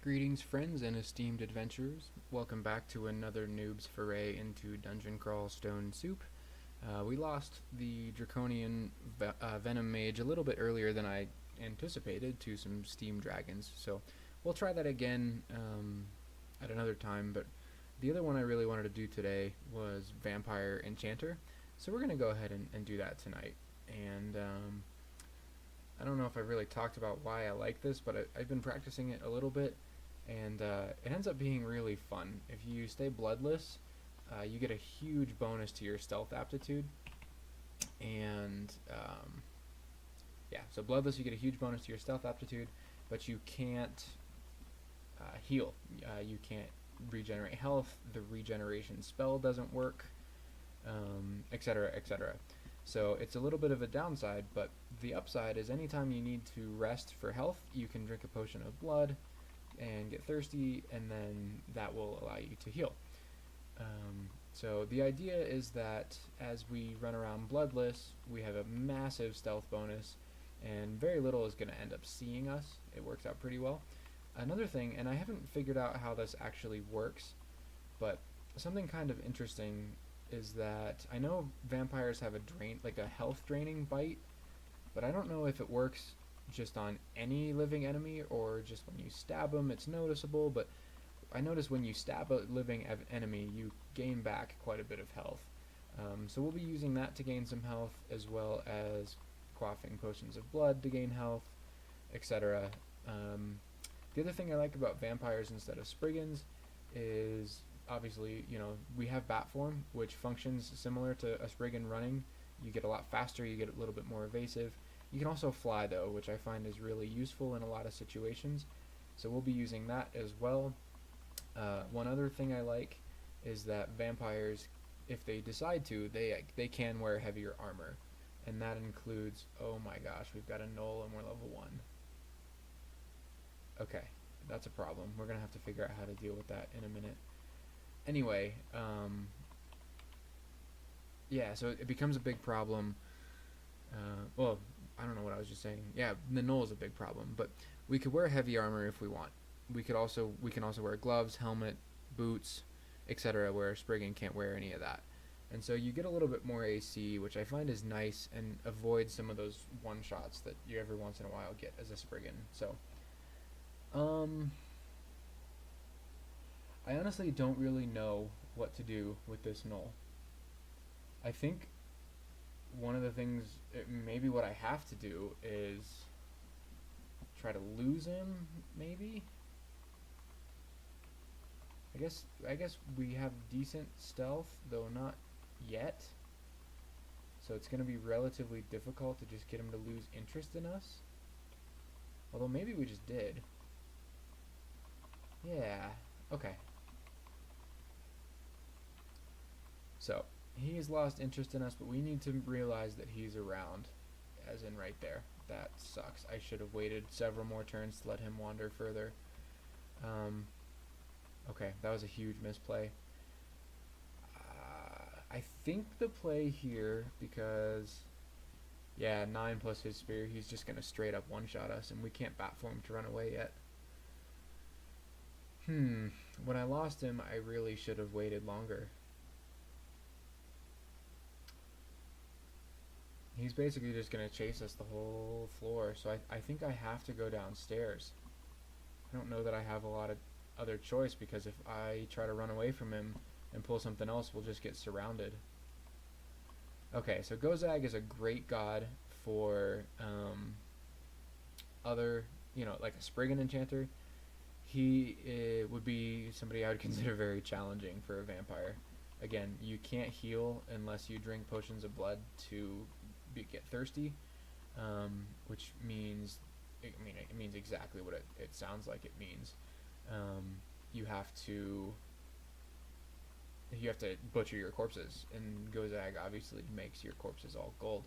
Greetings, friends and esteemed adventurers. Welcome back to another noob's foray into Dungeon Crawl Stone Soup. We lost the Draconian Venom Mage a little bit earlier than I anticipated to some Steam Dragons, so we'll try that again at another time, but the other one I really wanted to do today was Vampire Enchanter, so we're going to go ahead and do that tonight. And I don't know if I really talked about why I like this, but I've been practicing it a little bit, and it ends up being really fun. If you stay bloodless, you get a huge bonus to your stealth aptitude, and yeah, so bloodless you get a huge bonus to your stealth aptitude, but you can't heal. You can't regenerate health, the regeneration spell doesn't work, etc., etc. So it's a little bit of a downside, but the upside is anytime you need to rest for health, you can drink a potion of blood and get thirsty, and then that will allow you to heal. So the idea is that as we run around bloodless, we have a massive stealth bonus, and very little is going to end up seeing us. It works out pretty well. Another thing, and I haven't figured out how this actually works, but something kind of interesting is that I know vampires have a health draining bite, but I don't know if it works just on any living enemy or just when you stab them it's noticeable, but I notice when you stab a living enemy you gain back quite a bit of health. So we'll be using that to gain some health, as well as quaffing potions of blood to gain health, etc. The other thing I like about vampires instead of Spriggans is obviously, we have bat form, which functions similar to a Spriggan running. You get a lot faster, you get a little bit more evasive. You can also fly though, which I find is really useful in a lot of situations. So we'll be using that as well. One other thing I like is that vampires, if they decide to, they can wear heavier armor. And that includes, oh my gosh, we've got a null and we're level 1. Okay, that's a problem. We're going to have to figure out how to deal with that in a minute. Anyway, yeah, so it becomes a big problem. Well, I don't know what I was just saying. Yeah, the null is a big problem, but we could wear heavy armor if we want. We can also wear gloves, helmet, boots, etc., where Spriggan can't wear any of that. And so you get a little bit more AC, which I find is nice, and avoids some of those one-shots that you every once in a while get as a Spriggan. So, I honestly don't really know what to do with this null. I think one of the things, maybe what I have to do is try to lose him, maybe? I guess we have decent stealth, though not yet. So it's going to be relatively difficult to just get him to lose interest in us. Although maybe we just did. Yeah, okay. So, he's lost interest in us, but we need to realize that he's around, as in right there. That sucks. I should have waited several more turns to let him wander further. Okay, that was a huge misplay. I think the play here, because, yeah, 9 plus his spear, he's just going to straight up one-shot us, and we can't bat for him to run away yet. When I lost him, I really should have waited longer. He's basically just going to chase us the whole floor, so I think I have to go downstairs. I don't know that I have a lot of other choice, because if I try to run away from him and pull something else, we'll just get surrounded. Okay, so Gozag is a great god for other, like a Spriggan Enchanter. He would be somebody I would consider very challenging for a vampire. Again, you can't heal unless you drink potions of blood to get thirsty, which means, it means exactly what it sounds like it means. You have to butcher your corpses, and Gozag obviously makes your corpses all gold,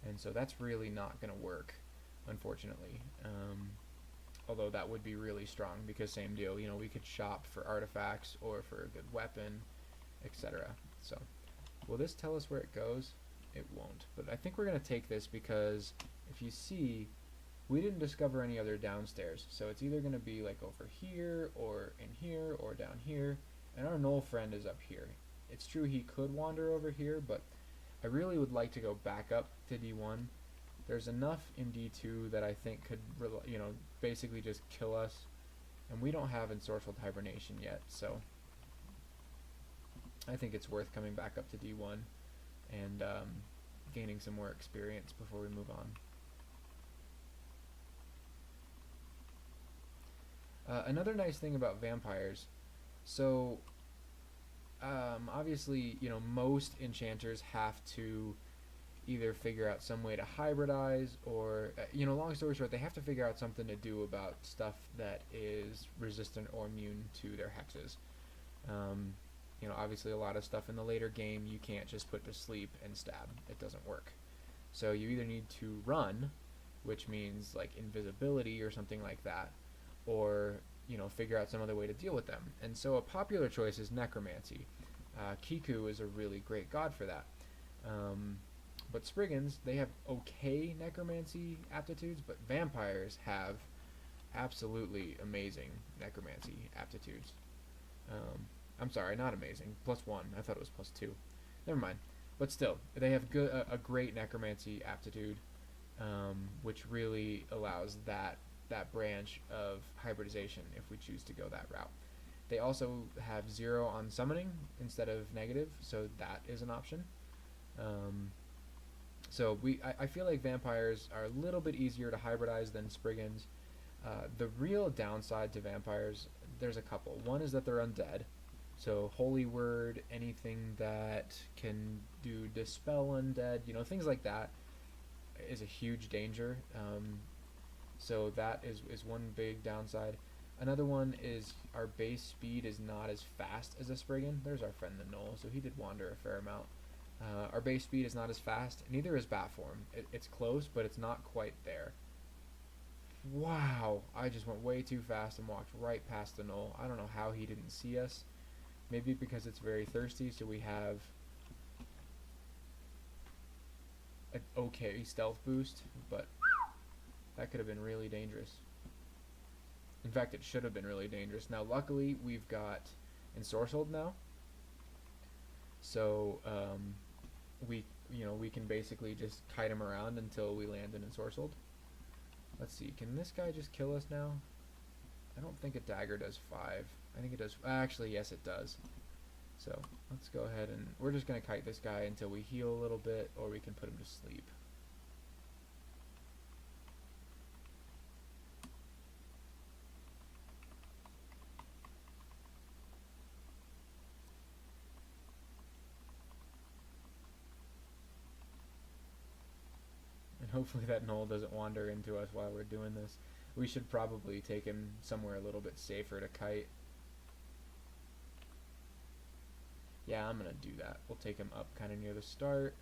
and so that's really not going to work, unfortunately. Although that would be really strong, because same deal, we could shop for artifacts or for a good weapon, etc. So, will this tell us where it goes? It won't, but I think we're going to take this, because if you see, We didn't discover any other downstairs, so it's either going to be like over here or in here or down here, and our Knoll friend is up here. It's true he could wander over here, but I really would like to go back up to D1. There's enough in D2 that I think could, basically just kill us, and we don't have ensorcelled hibernation yet, so I think it's worth coming back up to D1 and gaining some more experience before we move on. Another nice thing about vampires, so obviously, most enchanters have to either figure out some way to hybridize or, long story short, they have to figure out something to do about stuff that is resistant or immune to their hexes. Obviously a lot of stuff in the later game you can't just put to sleep and stab. It doesn't work. So you either need to run, which means like invisibility or something like that, or figure out some other way to deal with them. And so a popular choice is necromancy. Kiku is a really great god for that. But Spriggans, they have okay necromancy aptitudes, but vampires have absolutely amazing necromancy aptitudes. I'm sorry, not amazing. +1. I thought it was +2. Never mind. But still, they have a great necromancy aptitude, which really allows that branch of hybridization if we choose to go that route. They also have 0 on summoning instead of negative, so that is an option. So I feel like vampires are a little bit easier to hybridize than Spriggans. The real downside to vampires, there's a couple. One is that they're undead. So Holy Word, anything that can do Dispel Undead, things like that is a huge danger. So that is one big downside. Another one is our base speed is not as fast as a Spriggan. There's our friend the Knoll, so he did wander a fair amount. Our base speed is not as fast, neither is Bat Form. It's close, but it's not quite there. Wow, I just went way too fast and walked right past the Knoll. I don't know how he didn't see us. Maybe because it's very thirsty, so we have an okay stealth boost, but that could have been really dangerous. In fact, it should have been really dangerous. Now, luckily, we've got Ensorcelled now, so we can basically just kite him around until we land an Ensorcelled. Let's see, can this guy just kill us now? I don't think a dagger does 5. I think it does. Actually, yes, it does. So let's go ahead and we're just going to kite this guy until we heal a little bit, or we can put him to sleep. And hopefully that Knoll doesn't wander into us while we're doing this. We should probably take him somewhere a little bit safer to kite. Yeah, I'm going to do that. We'll take him up kind of near the start.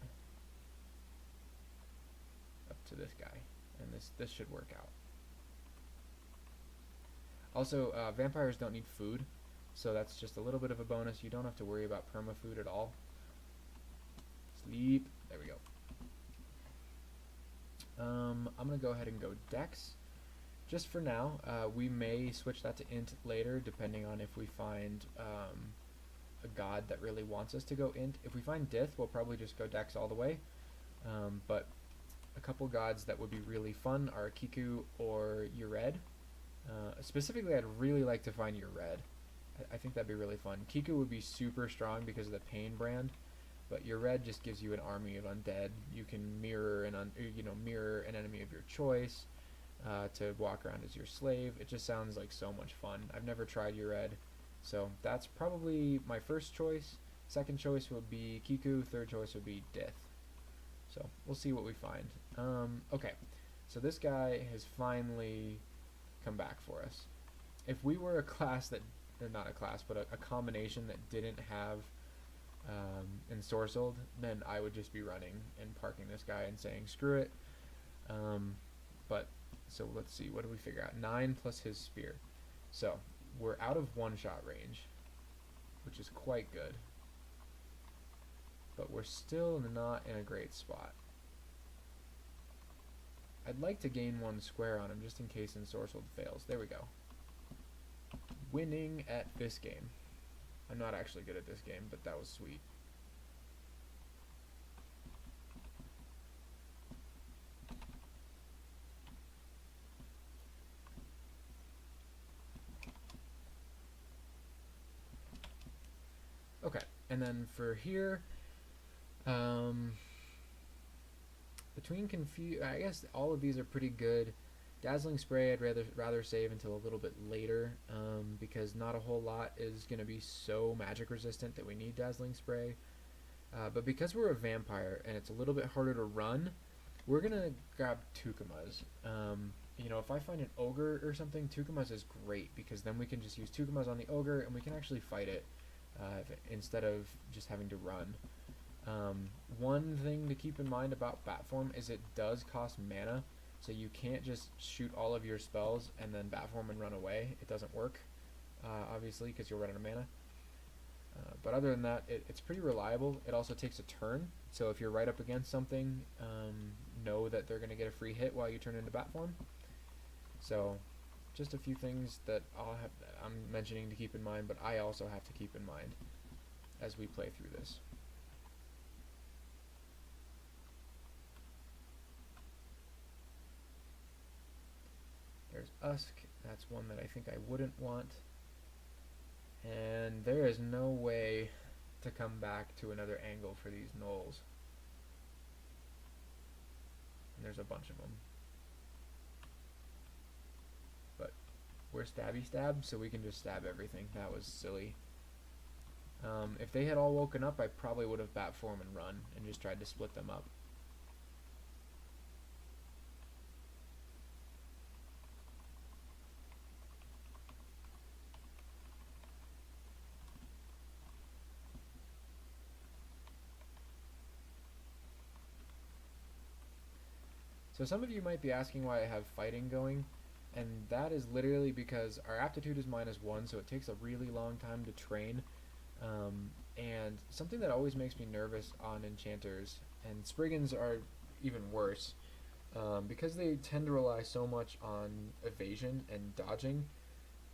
Up to this guy. And this should work out. Also, vampires don't need food, so that's just a little bit of a bonus. You don't have to worry about perma-food at all. Sleep. There we go. I'm going to go ahead and go Dex. Just for now, we may switch that to Int later, depending on if we find a god that really wants us to go Int. If we find Dith, we'll probably just go Dex all the way. But a couple gods that would be really fun are Kiku or Ured. Specifically, I'd really like to find Ured. I think that'd be really fun. Kiku would be super strong because of the Pain brand, but Ured just gives you an army of undead. You can mirror mirror an enemy of your choice to walk around as your slave. It just sounds like so much fun. I've never tried Ured, so that's probably my first choice. Second choice would be Kiku. Third choice would be Dith. So we'll see what we find. Okay, so this guy has finally come back for us. If we were a class that, or not a class, but a combination that didn't have Ensorcelled, then I would just be running and parking this guy and saying screw it. But so let's see, what do we figure out? 9 plus his spear. So we're out of one-shot range, which is quite good, but we're still not in a great spot. I'd like to gain 1 square on him just in case Ensorcelled fails. There we go. Winning at this game. I'm not actually good at this game, but that was sweet. Okay, and then for here, between I guess all of these are pretty good. Dazzling Spray I'd rather save until a little bit later, because not a whole lot is going to be so magic resistant that we need Dazzling Spray. But because we're a vampire and it's a little bit harder to run, we're going to grab Tukumas. You know, if I find an ogre or something, Tukumas is great, because then we can just use Tukumas on the ogre and we can actually fight it instead of just having to run. One thing to keep in mind about Bat Form is it does cost mana, so you can't just shoot all of your spells and then Bat Form and run away. It doesn't work, obviously, because you'll run out of mana. But other than that, it's pretty reliable. It also takes a turn, so if you're right up against something, know that they're going to get a free hit while you turn into Bat Form. So just a few things that I'm mentioning to keep in mind, but I also have to keep in mind as we play through this. There's Usk. That's one that I think I wouldn't want. And there is no way to come back to another angle for these gnolls. And there's a bunch of them. But we're stabby stab, so we can just stab everything. That was silly. If they had all woken up, I probably would have Bat Form and run and just tried to split them up. So some of you might be asking why I have fighting going, and that is literally because our aptitude is -1, so it takes a really long time to train. And something that always makes me nervous on enchanters, and Spriggans are even worse, because they tend to rely so much on evasion and dodging,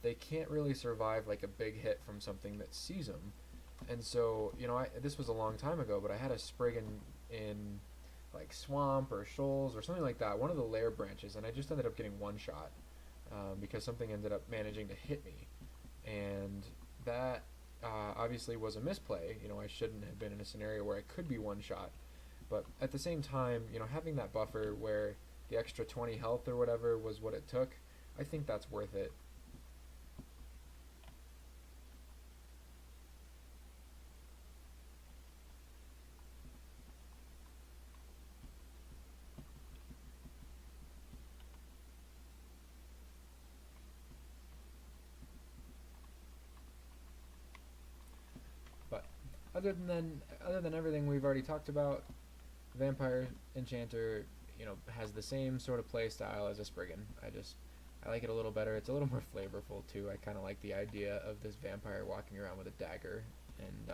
they can't really survive like a big hit from something that sees them. And so, you know, this was a long time ago, but I had a Spriggan in like Swamp or Shoals or something like that, one of the lair branches, and I just ended up getting one shot because something ended up managing to hit me, and that obviously was a misplay. You know, I shouldn't have been in a scenario where I could be one shot, but at the same time, you know, having that buffer where the extra 20 health or whatever was what it took, I think that's worth it. Other than everything we've already talked about, Vampire Enchanter, you know, has the same sort of play style as a Spriggan. I like it a little better. It's a little more flavorful too. I kind of like the idea of this vampire walking around with a dagger and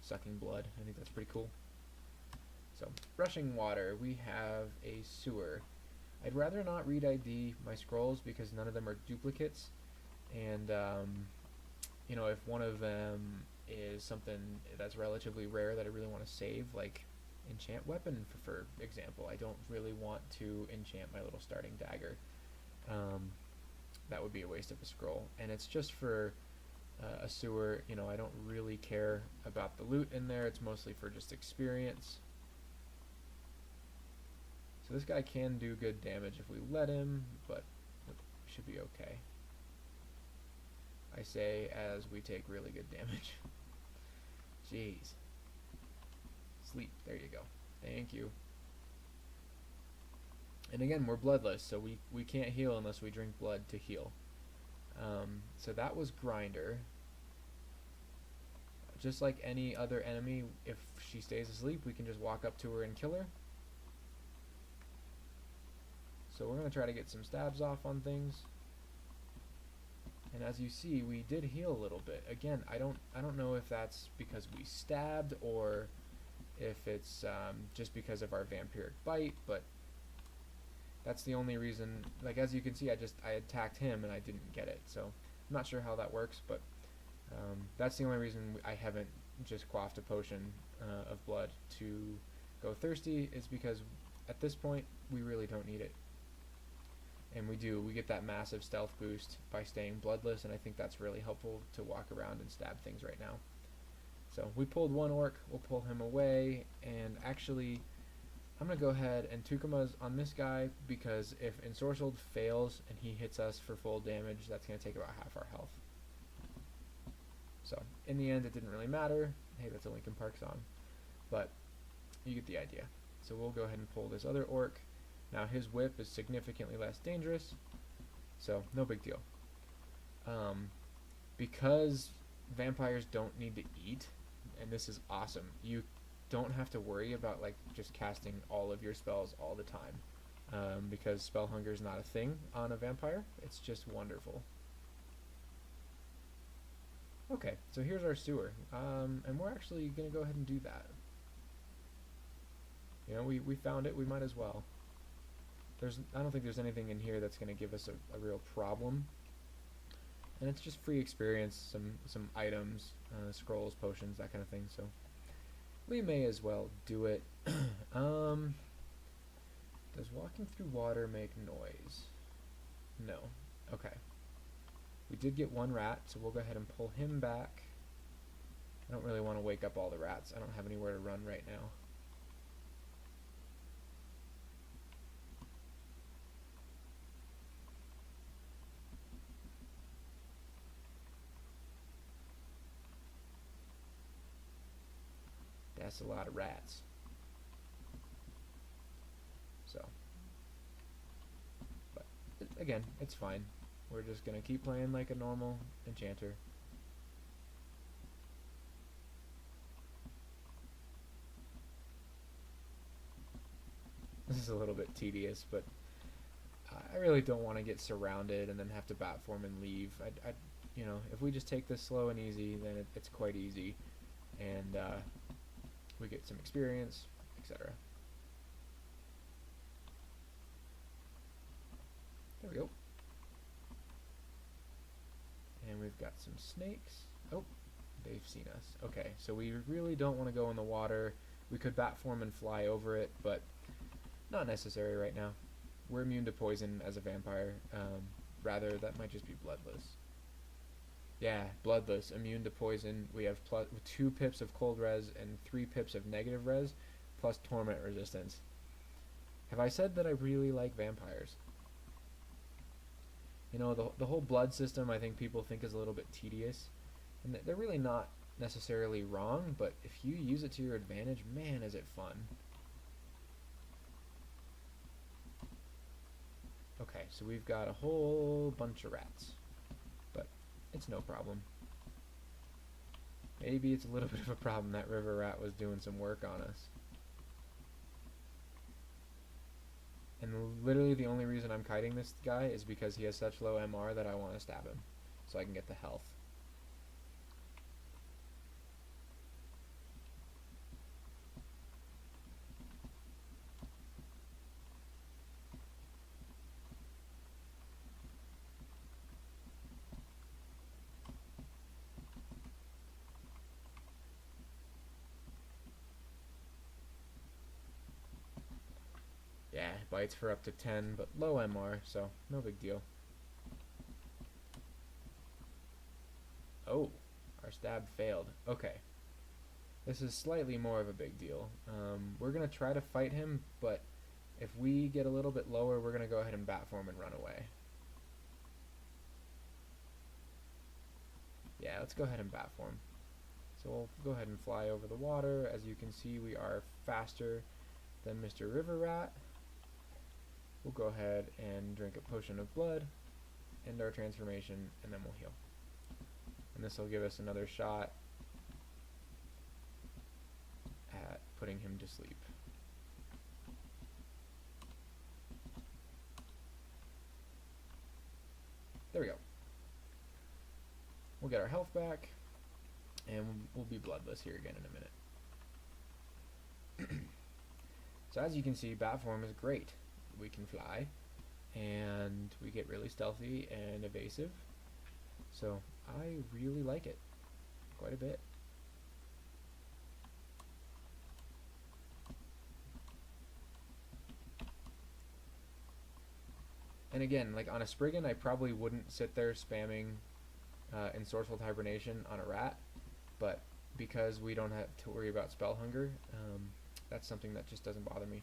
sucking blood. I think that's pretty cool. So, rushing water, we have a sewer. I'd rather not read ID my scrolls because none of them are duplicates, and you know, if one of them is something that's relatively rare that I really want to save, like enchant weapon for example, I don't really want to enchant my little starting dagger. That would be a waste of a scroll, and it's just for a sewer. You know, I don't really care about the loot in there. It's mostly for just experience. So this guy can do good damage if we let him, but it should be okay. I say as we take really good damage. Jeez. Sleep. There you go. Thank you. And again, we're bloodless, so we can't heal unless we drink blood to heal. So that was Grinder. Just like any other enemy, if she stays asleep, we can just walk up to her and kill her. So we're going to try to get some stabs off on things. And as you see, we did heal a little bit. Again, I don't know if that's because we stabbed or if it's just because of our vampiric bite, but That's the only reason, like as you can see, I attacked him and I didn't get it, so I'm not sure how that works, but that's the only reason I haven't just quaffed a potion of blood to go thirsty, is because at this point we really don't need it. And we get that massive stealth boost by staying bloodless, and I think that's really helpful to walk around and stab things right now. So we pulled one orc, we'll pull him away, and actually I'm going to go ahead and Tukuma's on this guy, because if Ensorcelled fails and he hits us for full damage, that's going to take about half our health. So in the end it didn't really matter. Hey, that's a Linkin Park song. But you get the idea. So we'll go ahead and pull this other orc. Now his whip is significantly less dangerous, so no big deal. Because vampires don't need to eat, and this is awesome, you don't have to worry about like just casting all of your spells all the time, because spell hunger is not a thing on a vampire. It's just wonderful. Okay, so here's our sewer, and we're actually going to go ahead and do that. You know, we found it, we might as well. I don't think there's anything in here that's going to give us a real problem. And it's just free experience, some items, scrolls, potions, that kind of thing, so we may as well do it. Does walking through water make noise? No. Okay. We did get one rat, so we'll go ahead and pull him back. I don't really want to wake up all the rats. I don't have anywhere to run right now. That's a lot of rats. So, but again, it's fine. We're just gonna keep playing like a normal enchanter. This is a little bit tedious, but I really don't want to get surrounded and then have to bat form and leave. You know, if we just take this slow and easy, then it's quite easy, and we get some experience, etc. There we go. And we've got some snakes. Oh, they've seen us. Okay, so we really don't want to go in the water. We could bat form and fly over it, but not necessary right now. We're immune to poison as a vampire. Rather, that might just be bloodless. Yeah, bloodless, immune to poison. We have 2 pips of cold res and 3 pips of negative res, plus torment resistance. Have I said that I really like vampires? You know, the whole blood system, I think people think is a little bit tedious, and they're really not necessarily wrong, but if you use it to your advantage, man, is it fun. Okay, so we've got a whole bunch of rats, but it's no problem. Maybe it's a little bit of a problem that river rat was doing some work on us. And literally the only reason I'm kiting this guy is because he has such low MR that I want to stab him, so I can get the health. Yeah, bites for up to 10, but low MR, so no big deal. Oh, our stab failed. Okay. This is slightly more of a big deal. We're going to try to fight him, but if we get a little bit lower, we're going to go ahead and bat form and run away. Yeah, let's go ahead and bat form. So we'll go ahead and fly over the water. As you can see, we are faster than Mr. River Rat. We'll go ahead and drink a potion of blood, end our transformation, and then we'll heal. And this will give us another shot at putting him to sleep. There we go. We'll get our health back, and we'll be bloodless here again in a minute. So as you can see, bat form is great. we can fly, and we get really stealthy and evasive. So I really like it quite a bit. And again, like on a Spriggan, I probably wouldn't sit there spamming Ensorcelled Hibernation on a rat, but because we don't have to worry about spell hunger, that's something that just doesn't bother me.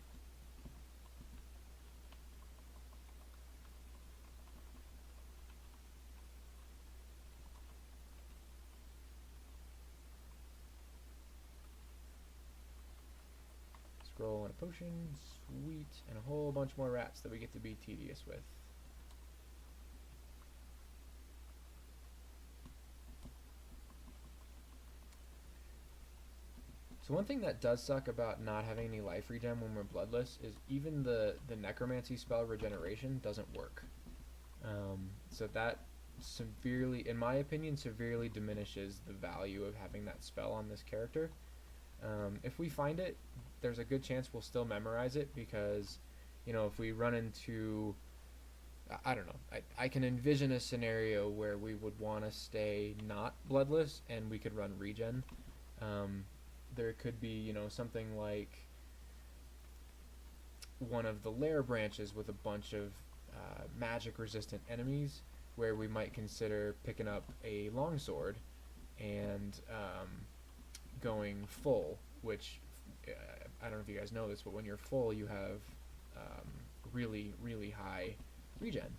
Scroll and a potion, sweet, and a whole bunch more rats that we get to be tedious with. So one thing that does suck about not having any life regen when we're bloodless is even the necromancy spell regeneration doesn't work. So that severely, in my opinion, severely diminishes the value of having that spell on this character. If we find it, there's a good chance we'll still memorize it because, you know, if we run into, I don't know, I can envision a scenario where we would want to stay not bloodless and we could run regen. There could be, you know, something like one of the lair branches with a bunch of magic resistant enemies where we might consider picking up a longsword and going full, which I don't know if you guys know this, but when you're full you have really, really high regen.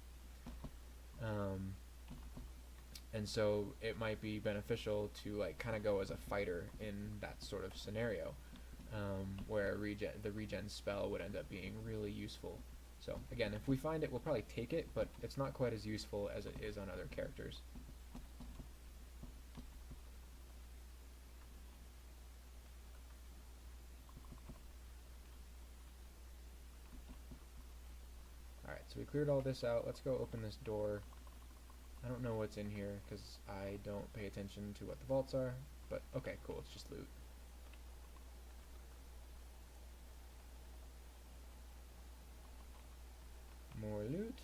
And so it might be beneficial to like kind of go as a fighter in that sort of scenario, where the regen spell would end up being really useful. So again, if we find it, we'll probably take it, but it's not quite as useful as it is on other characters. Alright, so we cleared all this out. Let's go open this door. I don't know what's in here because I don't pay attention to what the vaults are, but okay, cool, it's just loot. More loot.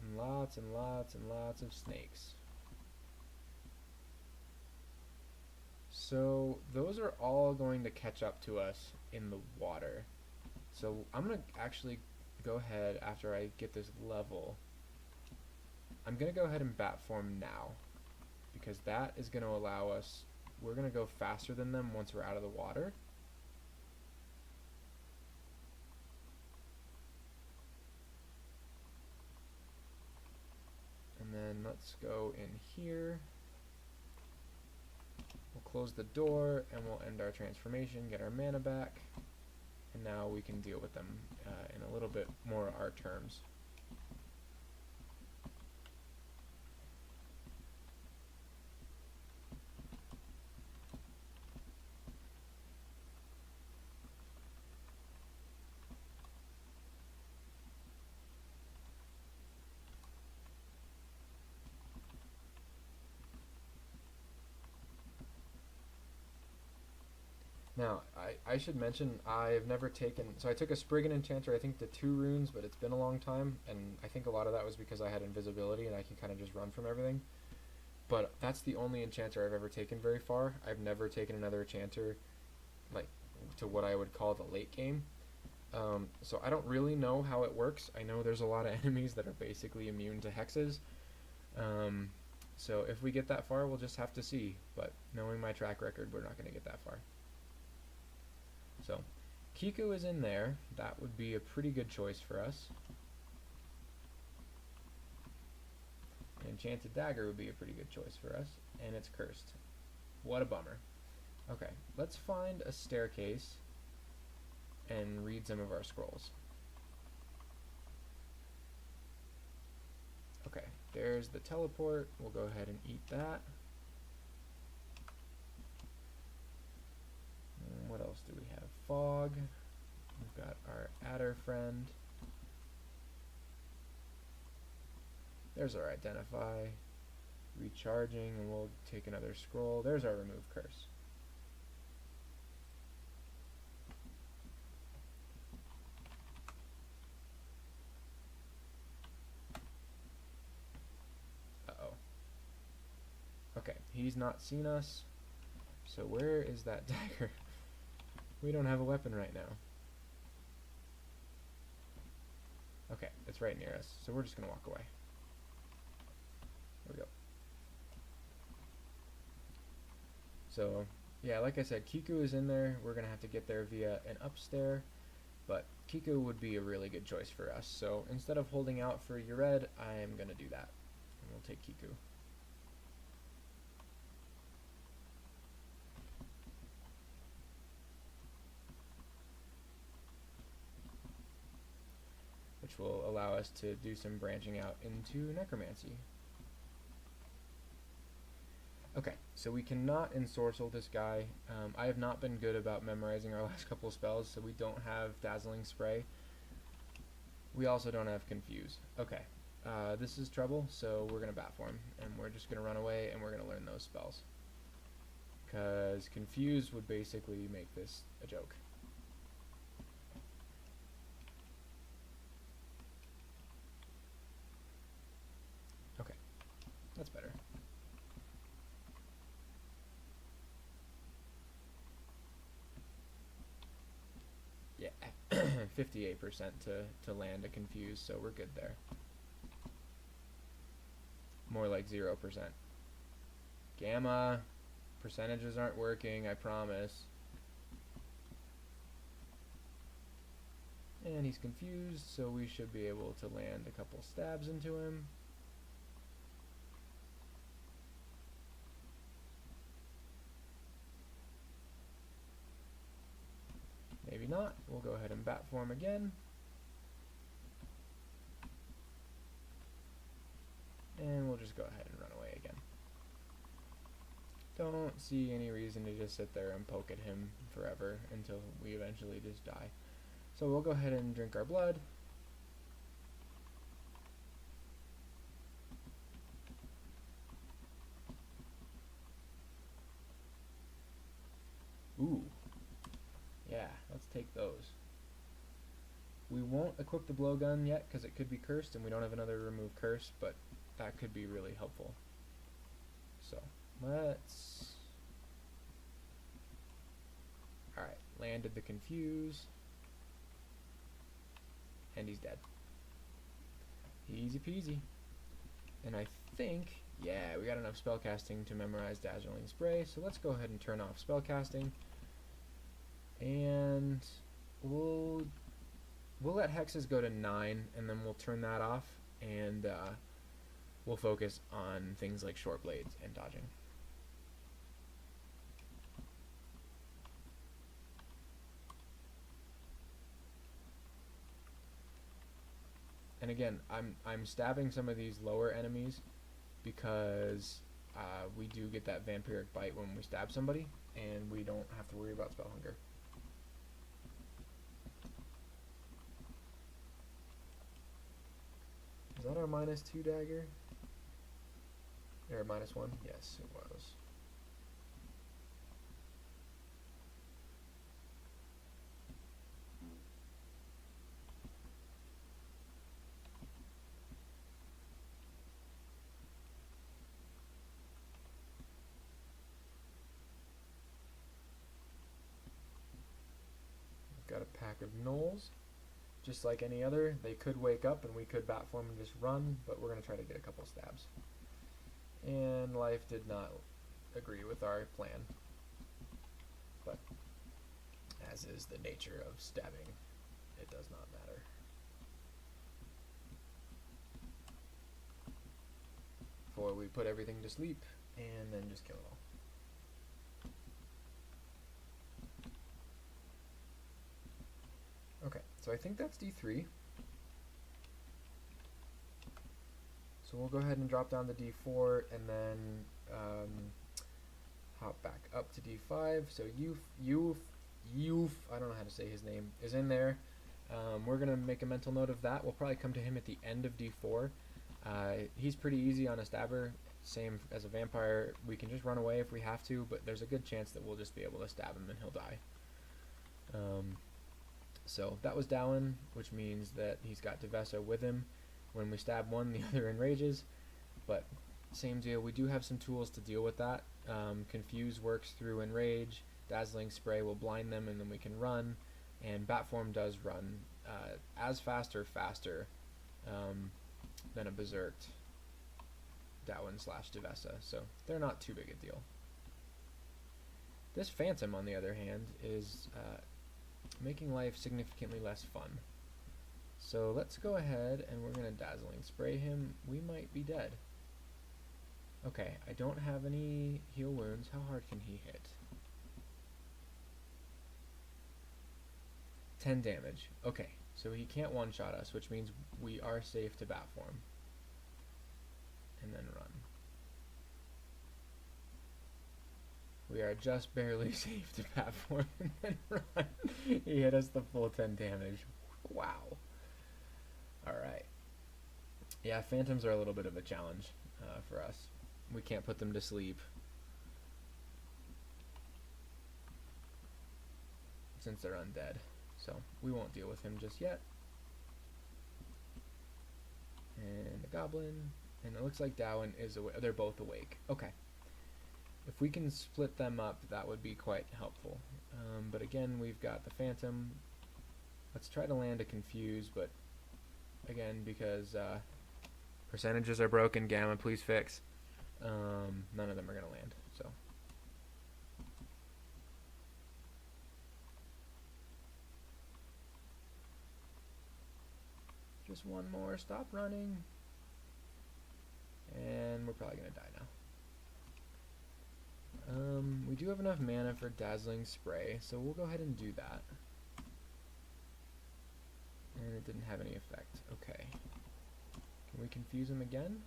And lots and lots and lots of snakes. So those are all going to catch up to us in the water. So I'm going to actually go ahead after I get this level. I'm going to go ahead and bat form now because that is going to allow us, we're going to go faster than them once we're out of the water. And then let's go in here. We'll close the door and we'll end our transformation, get our mana back, and now we can deal with them in a little bit more our terms. Now, I should mention, I've never taken, so I took a Spriggan Enchanter, I think to 2 runes, but it's been a long time, and I think a lot of that was because I had invisibility and I can kind of just run from everything. But that's the only Enchanter I've ever taken very far. I've never taken another Enchanter, like, to what I would call the late game. So I don't really know how it works. I know there's a lot of enemies that are basically immune to hexes. So if we get that far, we'll just have to see. But knowing my track record, we're not going to get that far. So, Kiku is in there. That would be a pretty good choice for us. Enchanted Dagger would be a pretty good choice for us. And it's cursed. What a bummer. Okay, let's find a staircase and read some of our scrolls. Okay, there's the teleport. We'll go ahead and eat that. What else do we have? Fog. We've got our adder friend. There's our identify. recharging, and we'll take another scroll. There's our remove curse. Uh-oh. Okay, he's not seen us. So where is that dagger? We don't have a weapon right now. Okay, it's right near us, so we're just gonna walk away. There we go. So, yeah, like I said, Kiku is in there. We're gonna have to get there via an upstair, but Kiku would be a really good choice for us. So instead of holding out for Yared, I am gonna do that. And we'll take Kiku. Which will allow us to do some branching out into necromancy. Okay, so we cannot ensorcel this guy. I have not been good about memorizing our last couple of spells, so we don't have Dazzling Spray. We also don't have Confuse. Okay, this is trouble, so we're going to bat form, and we're just going to run away, and we're going to learn those spells. Because Confuse would basically make this a joke. Okay, that's better. Yeah, 58% to land a Confuse, so we're good there. More like 0%. Gamma, percentages aren't working, I promise. And he's confused, so we should be able to land a couple stabs into him. Maybe not. We'll go ahead and bat form again. And we'll just go ahead and run away again. Don't see any reason to just sit there and poke at him forever until we eventually just die. So we'll go ahead and drink our blood. Ooh. Yeah, let's take those. We won't equip the blowgun yet because it could be cursed and we don't have another remove curse, but that could be really helpful. So, let's... Alright, landed the confuse. And he's dead. Easy peasy. And I think, yeah, we got enough spellcasting to memorize Dazzling Spray, so let's go ahead and turn off spellcasting. And we'll let hexes go to 9, and then we'll turn that off, and we'll focus on things like short blades and dodging. And again, I'm stabbing some of these lower enemies because we do get that vampiric bite when we stab somebody, and we don't have to worry about spell hunger. Is that our -2 dagger? Or -1? Yes, it was. We've got a pack of gnolls. Just like any other, they could wake up and we could bat form and just run, but we're going to try to get a couple stabs. And life did not agree with our plan. But, as is the nature of stabbing, it does not matter. For we put everything to sleep, and then just kill it all. Okay, so I think that's D3. So we'll go ahead and drop down to D4 and then hop back up to D5. So Youth, I don't know how to say his name, is in there. We're going to make a mental note of that. We'll probably come to him at the end of D4. He's pretty easy on a stabber, same as a vampire, we can just run away if we have to, but there's a good chance that we'll just be able to stab him and he'll die. So that was Dowan, which means that he's got Devessa with him. When we stab one, the other enrages, but same deal, we do have some tools to deal with that. Confuse works through enrage, Dazzling Spray will blind them, and then we can run, and Bat Form does run as fast or faster than a Berserked Dowan / Devessa, so they're not too big a deal. This Phantom, on the other hand, is making life significantly less fun. So let's go ahead and we're going to Dazzling Spray him. We might be dead. Okay, I don't have any heal wounds. How hard can he hit? 10 damage. Okay, so he can't one-shot us, which means we are safe to Bat Form. And then run. We are just barely safe to Bat Form and then run. He hit us the full 10 damage. Wow. Alright. Yeah, Phantoms are a little bit of a challenge for us. We can't put them to sleep since they're undead. So we won't deal with him just yet. And the Goblin. And it looks like Dowan is awake. They're both awake. Okay. If we can split them up, that would be quite helpful. But again, we've got the Phantom. Let's try to land a Confuse, but again, because percentages are broken, Gamma, please fix. None of them are going to land. So just one more. Stop running. And we're probably going to die now. We do have enough mana for Dazzling Spray, so we'll go ahead and do that. And it didn't have any effect. Okay. Can we confuse him again?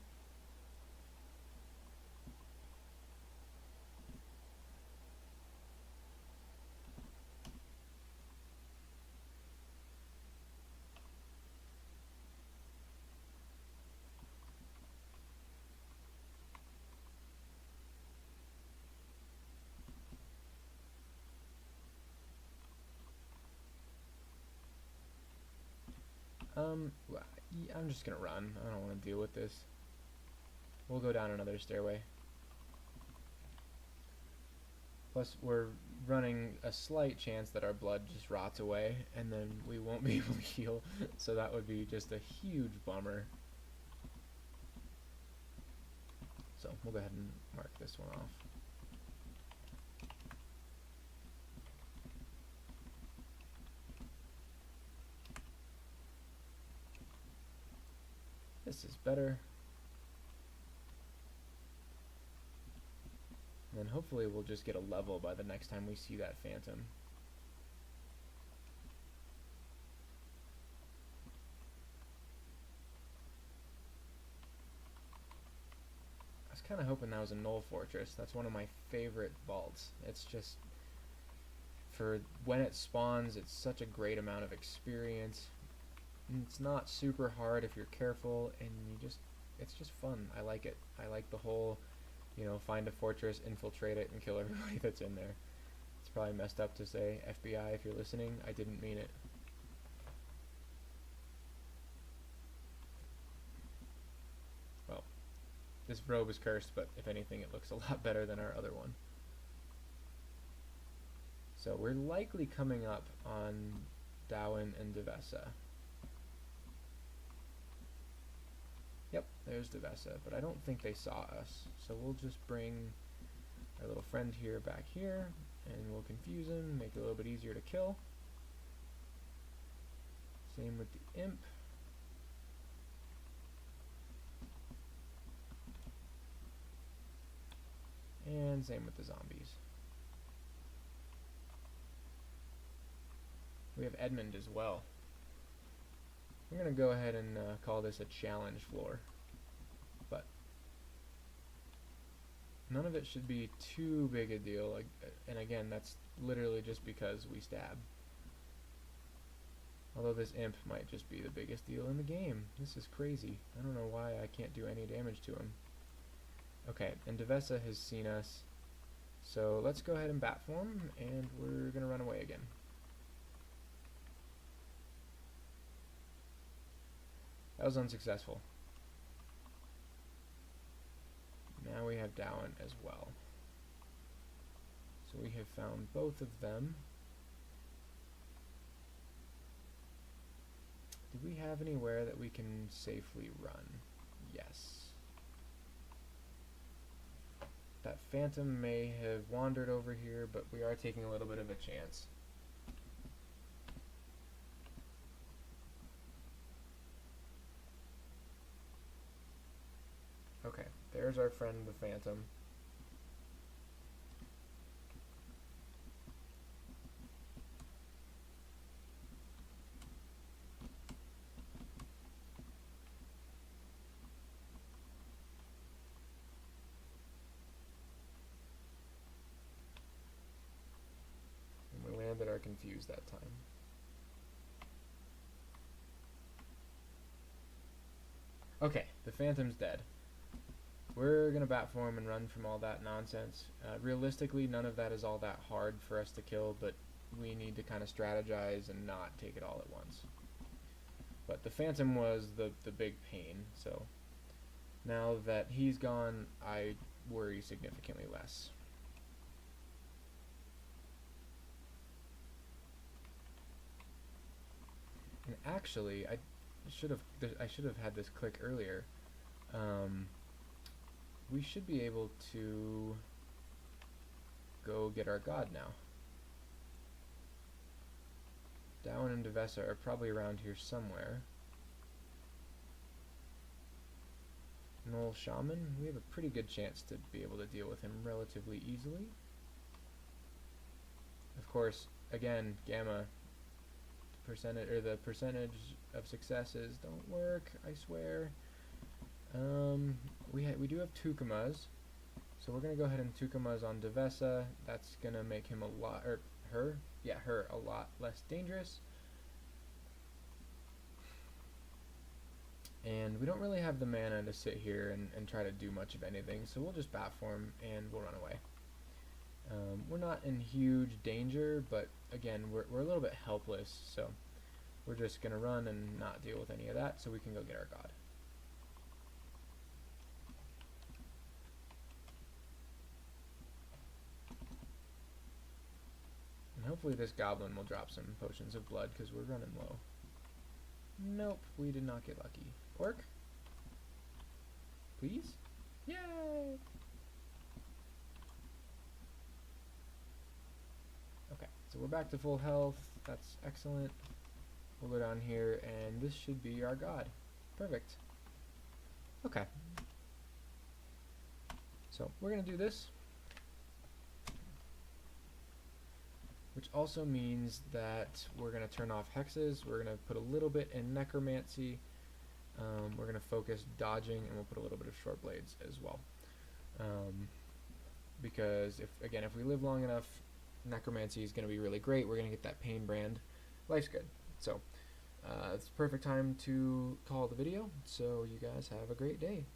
I'm just gonna run. I don't want to deal with this. We'll go down another stairway. Plus, we're running a slight chance that our blood just rots away, and then we won't be able to heal, so that would be just a huge bummer. So, we'll go ahead and mark this one off. This is better. And then hopefully we'll just get a level by the next time we see that Phantom. I was kind of hoping that was a Null Fortress. That's one of my favorite vaults. It's just, for when it spawns, it's such a great amount of experience. It's not super hard if you're careful, and it's just fun. I like it. I like the whole, find a fortress, infiltrate it, and kill everybody that's in there. It's probably messed up to say, FBI, if you're listening, I didn't mean it. Well, this robe is cursed, but if anything, it looks a lot better than our other one. So we're likely coming up on Dowan and Devessa. Yep, there's Devessa, but I don't think they saw us. So we'll just bring our little friend here back here, and we'll confuse him, make it a little bit easier to kill. Same with the imp. And same with the zombies. We have Edmund as well. We're going to go ahead and call this a challenge floor, but none of it should be too big a deal, and again, that's literally just because we stab. Although this imp might just be the biggest deal in the game. This is crazy. I don't know why I can't do any damage to him. Okay, and Devessa has seen us, so let's go ahead and bat form, and we're gonna run away again. That was unsuccessful. Now we have Dowan as well. So we have found both of them. Do we have anywhere that we can safely run? Yes. That Phantom may have wandered over here, but we are taking a little bit of a chance. Okay, there's our friend the Phantom. And we landed our confused that time. Okay, the Phantom's dead. We're gonna bat form and run from all that nonsense. Realistically, none of that is all that hard for us to kill, but we need to kind of strategize and not take it all at once. But the Phantom was the big pain, so now that he's gone, I worry significantly less. And actually, I should have had this click earlier. We should be able to go get our god now. Dowan and Devessa are probably around here somewhere. Null Shaman, we have a pretty good chance to be able to deal with him relatively easily. Of course, again, Gamma, the percentage of successes don't work, I swear. We do have Tukumas, so we're gonna go ahead and Tukumas on Devessa. That's gonna make him a lot, or her a lot less dangerous. And we don't really have the mana to sit here and try to do much of anything, so we'll just bat form and we'll run away. We're not in huge danger, but again, we're a little bit helpless, so we're just gonna run and not deal with any of that so we can go get our god. And hopefully this goblin will drop some potions of blood because we're running low. Nope, we did not get lucky. Orc? Please? Yay! Okay, so we're back to full health. That's excellent. We'll go down here and this should be our god. Perfect. Okay. So we're gonna do this. Which also means that we're going to turn off hexes, we're going to put a little bit in necromancy, we're going to focus dodging, and we'll put a little bit of short blades as well. Because, if we live long enough, necromancy is going to be really great, we're going to get that pain brand, life's good. So, it's the perfect time to call the video, so you guys have a great day.